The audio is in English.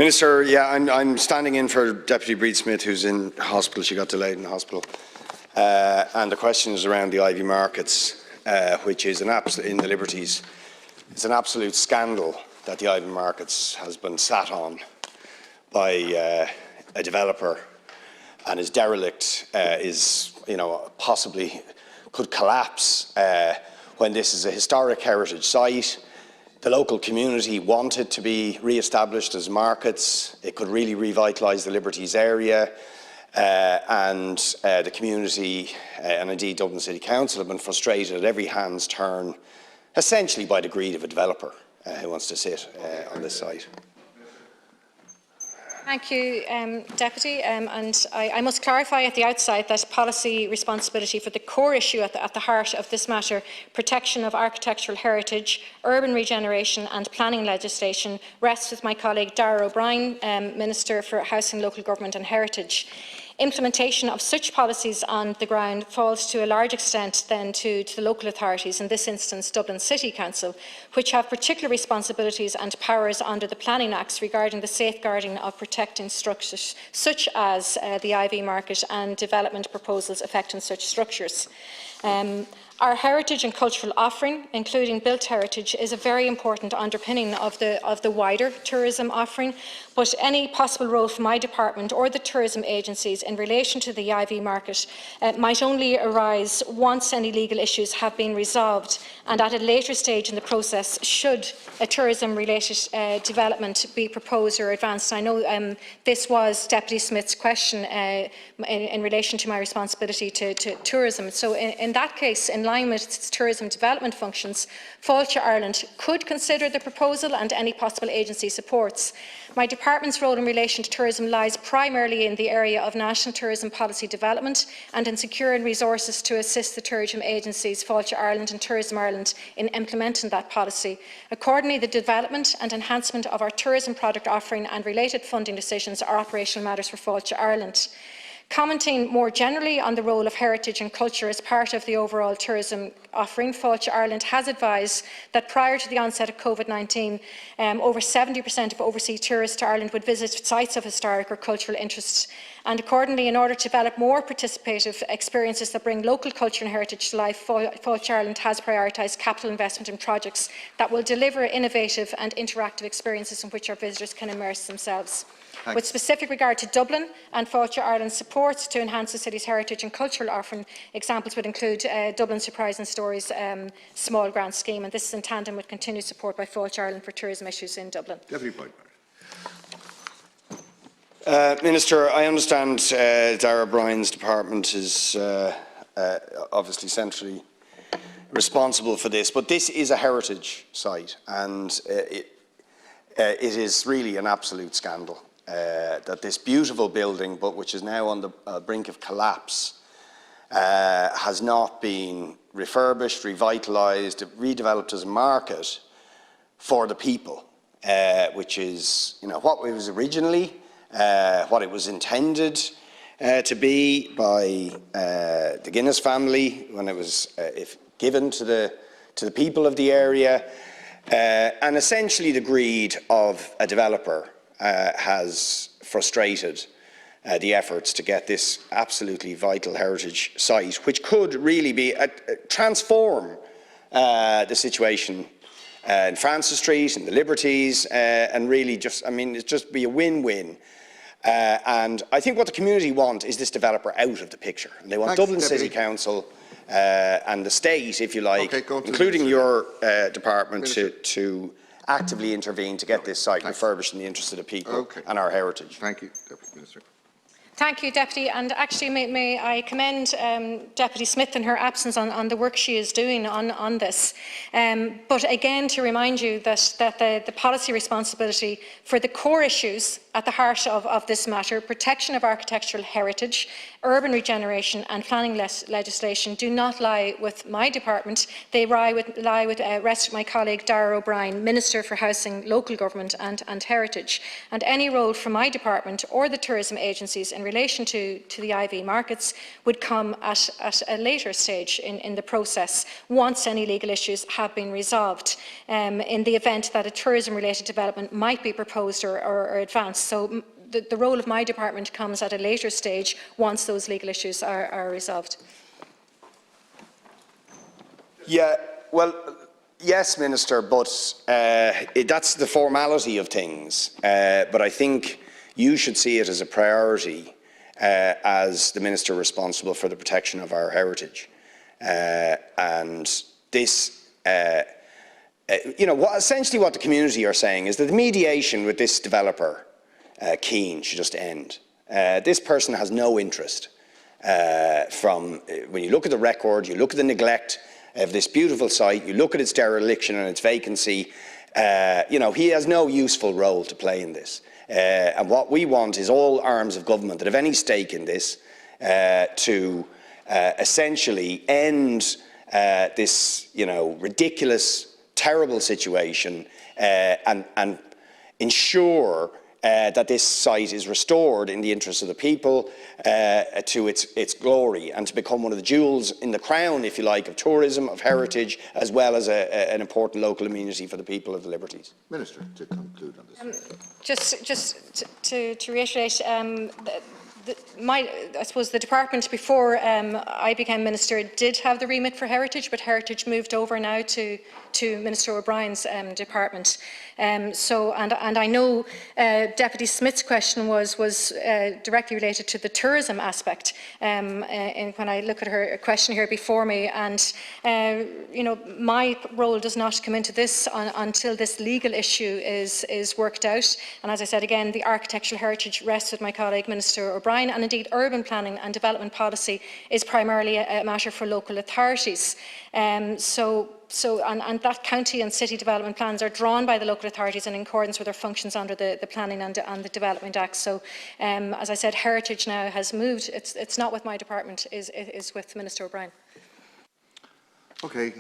Minister, yeah, I'm standing in for Deputy Breed Smith, who's in hospital. She got delayed in hospital. And the question is around the Ivy Markets, which is in the Liberties. It's an absolute scandal that the Ivy Markets has been sat on by a developer, and his derelict is, possibly could collapse when this is a historic heritage site. The local community want it to be re-established as markets. It could really revitalise the Liberties area, and the community and indeed Dublin City Council have been frustrated at every hand's turn, essentially by the greed of a developer who wants to sit on this site. Thank you, Deputy. And I must clarify at the outset that policy responsibility for the core issue at the heart of this matter, protection of architectural heritage, urban regeneration and planning legislation, rests with my colleague Darragh O'Brien, Minister for Housing, Local Government and Heritage. Implementation of such policies on the ground falls to a large extent then to the local authorities, in this instance Dublin City Council, which have particular responsibilities and powers under the Planning Acts regarding the safeguarding of protecting structures such as the Ivy Market and development proposals affecting such structures. Our heritage and cultural offering, including built heritage, is a very important underpinning of the wider tourism offering, but any possible role for my department or the tourism agencies in relation to the Ivy Market might only arise once any legal issues have been resolved, and at a later stage in the process should a tourism-related development be proposed or advanced. I know this was Deputy Smith's question in relation to my responsibility to tourism. So in that case, in line with its tourism development functions, Fáilte Ireland could consider the proposal and any possible agency supports. My department's role in relation to tourism lies primarily in the area of national tourism policy development and in securing resources to assist the tourism agencies, Fáilte Ireland and Tourism Ireland, in implementing that policy. Accordingly, the development and enhancement of our tourism product offering and related funding decisions are operational matters for Fáilte Ireland. Commenting more generally on the role of heritage and culture as part of the overall tourism offering, Fáilte Ireland has advised that prior to the onset of COVID-19, over 70% of overseas tourists to Ireland would visit sites of historic or cultural interest. And accordingly, in order to develop more participative experiences that bring local culture and heritage to life, Fáilte Ireland has prioritised capital investment in projects that will deliver innovative and interactive experiences in which our visitors can immerse themselves. Thanks. With specific regard to Dublin and Fáilte Ireland's supports to enhance the city's heritage and cultural offering, examples would include Dublin Surprise and Stories small grant scheme, and this is in tandem with continued support by Fáilte Ireland for tourism issues in Dublin. Deputy Boyd Barrett. Minister, I understand Darragh O'Brien's department is obviously centrally responsible for this, but this is a heritage site, and it is really an absolute scandal. That this beautiful building, but which is now on the brink of collapse, has not been refurbished, revitalised, redeveloped as a market for the people, which is what it was originally, what it was intended to be by the Guinness family when it was given to the people of the area, and essentially the greed of a developer has frustrated the efforts to get this absolutely vital heritage site, which could really be transform the situation in Francis Street and the Liberties, and really it's just be a win-win. And I think what the community want is this developer out of the picture. And they want Dublin City Council and the state, if you like, including your department, to actively intervene to get this site refurbished in the interest of the people and our heritage. Thank you, Deputy Minister. Thank you, Deputy. And actually, may I commend Deputy Smith in her absence on the work she is doing on this. But again, to remind you that the policy responsibility for the core issues at the heart of this matter, protection of architectural heritage, urban regeneration and planning legislation, do not lie with my department. They lie with rest of my colleague Darragh O'Brien, Minister for Housing, Local Government and Heritage. And any role from my department or the tourism agencies in relation to the IV markets would come at a later stage in the process, once any legal issues have been resolved, in the event that a tourism-related development might be proposed or advanced. So the role of my department comes at a later stage once those legal issues are resolved. Yeah, well, yes, Minister, but that's the formality of things. But I think you should see it as a priority as the Minister responsible for the protection of our heritage. And this, essentially what the community are saying is that the mediation with this developer, Keane, should just end. This person has no interest when you look at the record, you look at the neglect of this beautiful site, you look at its dereliction and its vacancy, he has no useful role to play in this. And what we want is all arms of government that have any stake in this to essentially end this, ridiculous, terrible situation and ensure that this site is restored in the interest of the people to its glory and to become one of the jewels in the crown, if you like, of tourism, of heritage, as well as an important local amenity for the people of the Liberties. Minister, to conclude on this. Just to reiterate, I suppose the department before I became minister did have the remit for heritage, but heritage moved over now to Minister O'Brien's department. And I know Deputy Smith's question was directly related to the tourism aspect. When I look at her question here before me, and my role does not come into this until this legal issue is worked out. And as I said again, the architectural heritage rests with my colleague Minister O'Brien, and indeed urban planning and development policy is primarily a matter for local authorities. And that county and city development plans are drawn by the local authorities in accordance with their functions under the Planning and the Development Act. So, as I said, heritage now has moved. It's not with my department, is with Minister O'Brien. Okay.